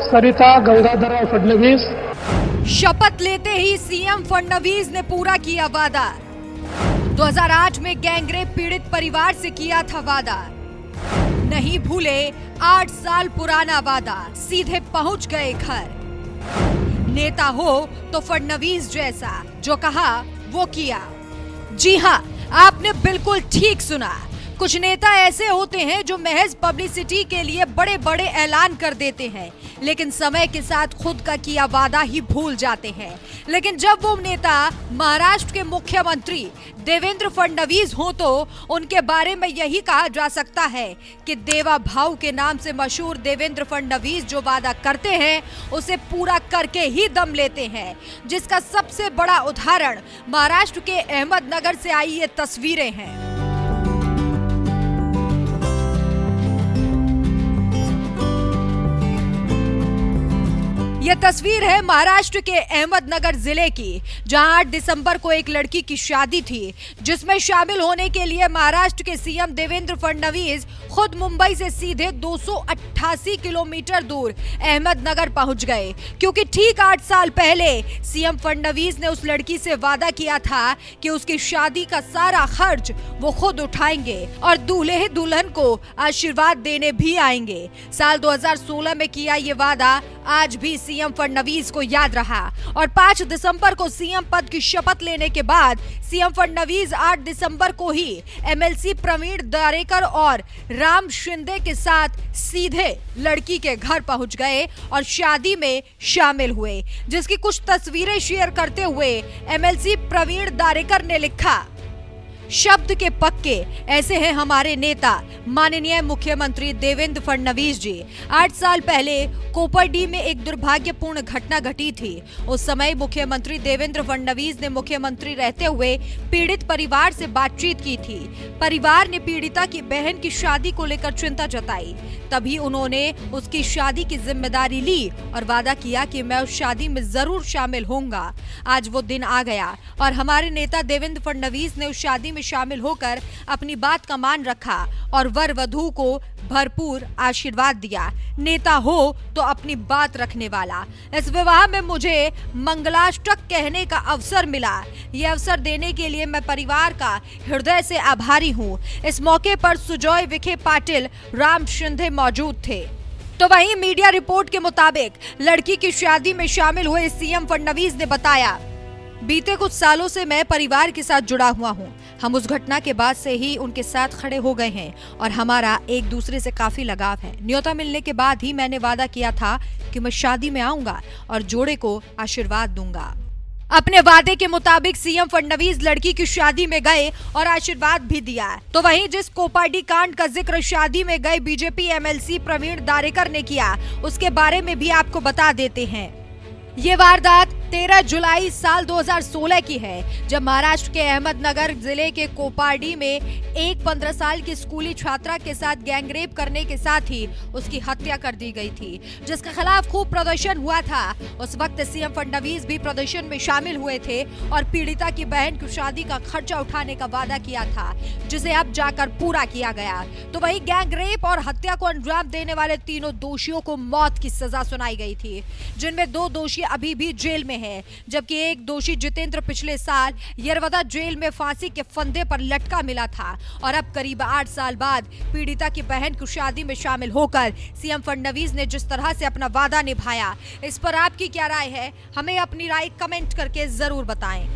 सरिता गंगाधरराव फडणवीस। शपथ लेते ही सीएम फडणवीस ने पूरा किया वादा। 2008 में गैंगरेप पीड़ित परिवार से किया था वादा। नहीं भूले 8 साल पुराना वादा, सीधे पहुंच गए घर। नेता हो तो फडणवीस जैसा, जो कहा वो किया। जी हां, आपने बिल्कुल ठीक सुना। कुछ नेता ऐसे होते हैं जो महज पब्लिसिटी के लिए बड़े बड़े ऐलान कर देते हैं, लेकिन समय के साथ खुद का किया वादा ही भूल जाते हैं। लेकिन जब वो नेता महाराष्ट्र के मुख्यमंत्री देवेंद्र फडणवीस हो तो उनके बारे में यही कहा जा सकता है कि देवा भाऊ के नाम से मशहूर देवेंद्र फडणवीस जो वादा करते हैं उसे पूरा करके ही दम लेते हैं, जिसका सबसे बड़ा उदाहरण महाराष्ट्र के अहमदनगर से आई ये तस्वीरें हैं। यह तस्वीर है महाराष्ट्र के अहमदनगर जिले की, जहां 8 दिसंबर को एक लड़की की शादी थी, जिसमें शामिल होने के लिए महाराष्ट्र के सीएम देवेंद्र फडणवीस खुद मुंबई से सीधे 288 किलोमीटर दूर अहमदनगर पहुंच गए, क्योंकि ठीक 8 साल पहले सीएम फडणवीस ने उस लड़की से वादा किया था कि उसकी शादी का सारा खर्च वो खुद उठाएंगे और दूल्हे दुल्हन को आशीर्वाद देने भी आएंगे। साल 2016 में किया ये वादा आज भी सीएम फडणवीस को याद रहा और 5 दिसंबर को सीएम पद की शपथ लेने के बाद सीएम फडणवीस 8 दिसंबर को ही एमएलसी प्रवीण दारेकर और राम शिंदे के साथ सीधे लड़की के घर पहुंच गए और शादी में शामिल हुए, जिसकी कुछ तस्वीरें शेयर करते हुए एमएलसी प्रवीण दारेकर ने लिखा, शब्द के पक्के ऐसे हैं हमारे नेता माननीय मुख्यमंत्री देवेंद्र फडणवीस जी। 8 साल पहले कोपरडी में एक दुर्भाग्यपूर्ण घटना घटी थी। उस समय मुख्यमंत्री देवेंद्र फडणवीस ने मुख्यमंत्री रहते हुए पीड़ित परिवार से बातचीत की थी। परिवार ने पीड़िता की बहन की शादी को लेकर चिंता जताई, तभी उन्होंने उसकी शादी की जिम्मेदारी ली और वादा किया कि मैं उस शादी में जरूर शामिल होऊंगा। आज वो दिन आ गया और हमारे नेता देवेंद्र फडणवीस ने उस शादी में शामिल होकर अपनी बात का मान रखा और वर वधू को भरपूर आशीर्वाद दिया। नेता हो तो अपनी बात रखने वाला। इस विवाह में मुझे मंगलाष्टक कहने का अवसर मिला। यह अवसर देने के लिए मैं परिवार का हृदय से आभारी हूँ। इस मौके पर सुजॉय विखे पाटिल, राम शिंदे मौजूद थे। तो वहीं मीडिया रिपोर्ट के मुताबिक लड़की की शादी में शामिल हुए सीएम फडणवीस ने बताया, बीते कुछ सालों से मैं परिवार के साथ जुड़ा हुआ हूँ। हम उस घटना के बाद से ही उनके साथ खड़े हो गए हैं और हमारा एक दूसरे से काफी लगाव है। न्योता मिलने के बाद ही मैंने वादा किया था कि मैं शादी में आऊंगा और जोड़े को आशीर्वाद दूंगा। अपने वादे के मुताबिक सीएम फडणवीस लड़की की शादी में गए और आशीर्वाद भी दिया। तो वहीं जिस कोपाडी कांड का जिक्र शादी में गए बीजेपी एमएलसी प्रवीण दारेकर ने किया, उसके बारे में भी आपको बता देते हैं। ये वारदात 13 जुलाई साल 2016 की है, जब महाराष्ट्र के अहमदनगर जिले के कोपाडी में एक 15 साल की स्कूली छात्रा के साथ गैंगरेप करने के साथ ही उसकी हत्या कर दी गई थी, जिसके खिलाफ खूब प्रदर्शन हुआ था। उस वक्त सीएम फडणवीस भी प्रदर्शन में शामिल हुए थे और पीड़िता की बहन की शादी का खर्चा उठाने का वादा किया था, जिसे अब जाकर पूरा किया गया। तो वही गैंगरेप और हत्या को अंजाम देने वाले तीनों दोषियों को मौत की सजा सुनाई गई थी, जिनमें 2 दोषी अभी भी जेल में है, जबकि एक दोषी जितेंद्र पिछले साल यरवदा जेल में फांसी के फंदे पर लटका मिला था और अब करीब 8 साल बाद पीड़िता की बहन की शादी में शामिल होकर सीएम फडणवीस ने जिस तरह से अपना वादा निभाया, इस पर आपकी क्या राय है? हमें अपनी राय कमेंट करके जरूर बताएं।